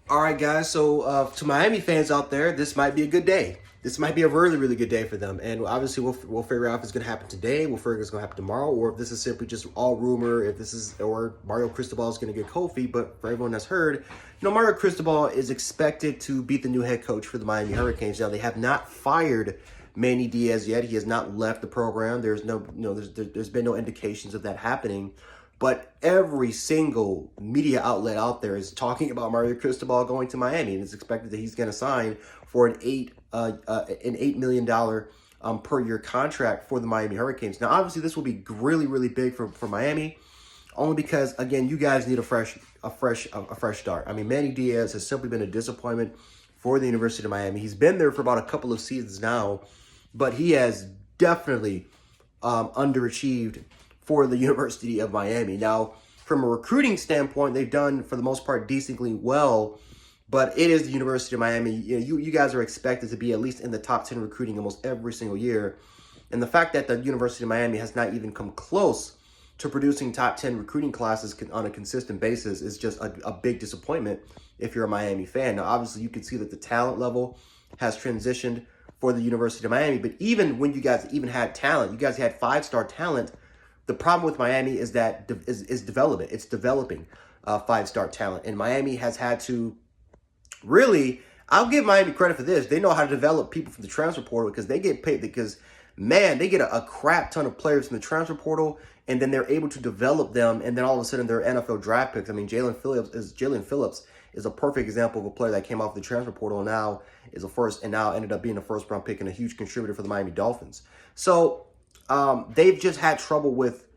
All right, guys. So, to Miami fans out there, this might be a good day. This might be a really, really good day for them. And obviously, we'll figure out if it's going to happen today. We'll figure if it's going to happen tomorrow, or if this is simply just all rumor. If this is, or Mario Cristobal is going to get cold feet. But for everyone that's heard, Mario Cristobal is expected to be the new head coach for the Miami Hurricanes. Now, they have not fired Manny Diaz yet. He has not left the program. There's there's been no indications of that happening. But every single media outlet out there is talking about Mario Cristobal going to Miami, and it's expected that he's going to sign for an $8 million per year contract for the Miami Hurricanes. Now, obviously, this will be really, really big for Miami, only because again, you guys need a fresh start. I mean, Manny Diaz has simply been a disappointment for the University of Miami. He's been there for about a couple of seasons now, but he has definitely underachieved for the University of Miami. Now, from a recruiting standpoint, they've done, for the most part, decently well, but it is the University of Miami. You guys are expected to be at least in the top 10 recruiting almost every single year. And the fact that the University of Miami has not even come close to producing top 10 recruiting classes on a consistent basis is just a big disappointment if you're a Miami fan. Now, obviously, you can see that the talent level has transitioned for the University of Miami, but even when you guys even had talent, you guys had five-star talent. The problem with Miami is that is development. It's developing five-star talent. And Miami has had to really, I'll give Miami credit for this. They know how to develop people from the transfer portal because they get paid because, man, they get a crap ton of players from the transfer portal, and then they're able to develop them, and then all of a sudden they're NFL draft picks. I mean, Jalen Phillips is a perfect example of a player that came off the transfer portal and now is a first, and now ended up being a first-round pick and a huge contributor for the Miami Dolphins. So, they've just had trouble with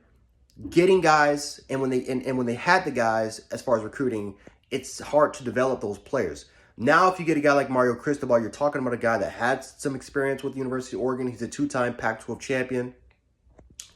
getting guys, and when they had the guys, as far as recruiting, it's hard to develop those players. Now, if you get a guy like Mario Cristobal, you're talking about a guy that had some experience with the University of Oregon. He's a two-time Pac-12 champion.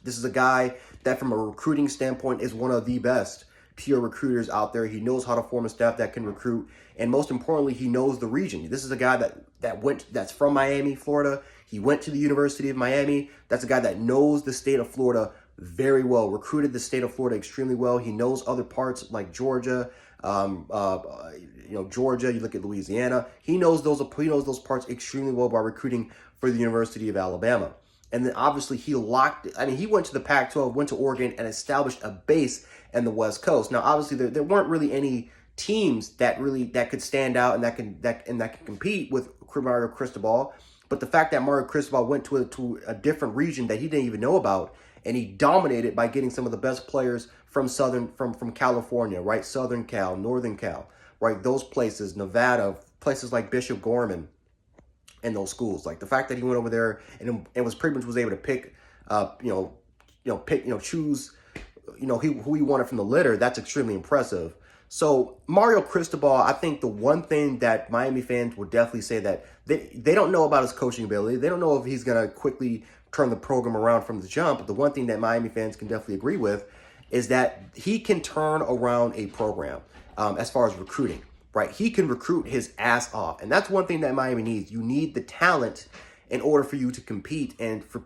This is a guy that, from a recruiting standpoint, is one of the best pure recruiters out there. He knows how to form a staff that can recruit, and most importantly, he knows the region. This is a guy that's from Miami, Florida. He went to the University of Miami. That's a guy that knows the state of Florida very well, recruited the state of Florida extremely well. He knows other parts like Georgia, Georgia. You look at Louisiana. He knows those parts extremely well by recruiting for the University of Alabama. And then obviously he went to the Pac-12, went to Oregon, and established a base in the West Coast. Now, obviously there weren't really any teams that could stand out and that can compete with Mario Cristobal. But the fact that Mario Cristobal went to a different region that he didn't even know about, and he dominated by getting some of the best players from California, right? Southern Cal, Northern Cal, right? Those places, Nevada, places like Bishop Gorman, and those schools. Like the fact that he went over there and was pretty much was able to pick, choose, who he wanted from the litter. That's extremely impressive. So Mario Cristobal, I think the one thing that Miami fans would definitely say that they don't know about his coaching ability. They don't know if he's going to quickly turn the program around from the jump. But the one thing that Miami fans can definitely agree with is that he can turn around a program as far as recruiting, right? He can recruit his ass off. And that's one thing that Miami needs. You need the talent in order for you to compete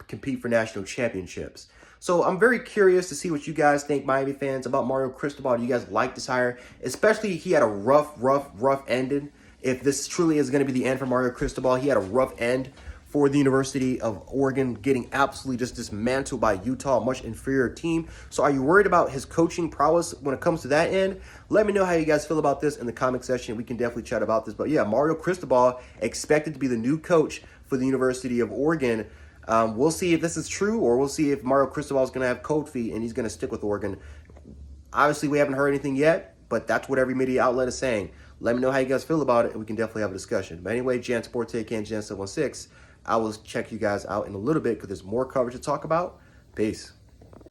compete for national championships. So I'm very curious to see what you guys think, Miami fans, about Mario Cristobal. Do you guys like this hire? Especially he had a rough ending. If this truly is going to be the end for Mario Cristobal, he had a rough end for the University of Oregon, getting absolutely just dismantled by Utah, a much inferior team. So are you worried about his coaching prowess when it comes to that end? Let me know how you guys feel about this in the comment section. We can definitely chat about this. But yeah, Mario Cristobal expected to be the new coach for the University of Oregon. We'll see if this is true, or we'll see if Mario Cristobal is going to have cold feet and he's going to stick with Oregon. Obviously, we haven't heard anything yet, but that's what every media outlet is saying. Let me know how you guys feel about it, and we can definitely have a discussion. But anyway, Jan Sports Take and Jan 716. I will check you guys out in a little bit because there's more coverage to talk about. Peace.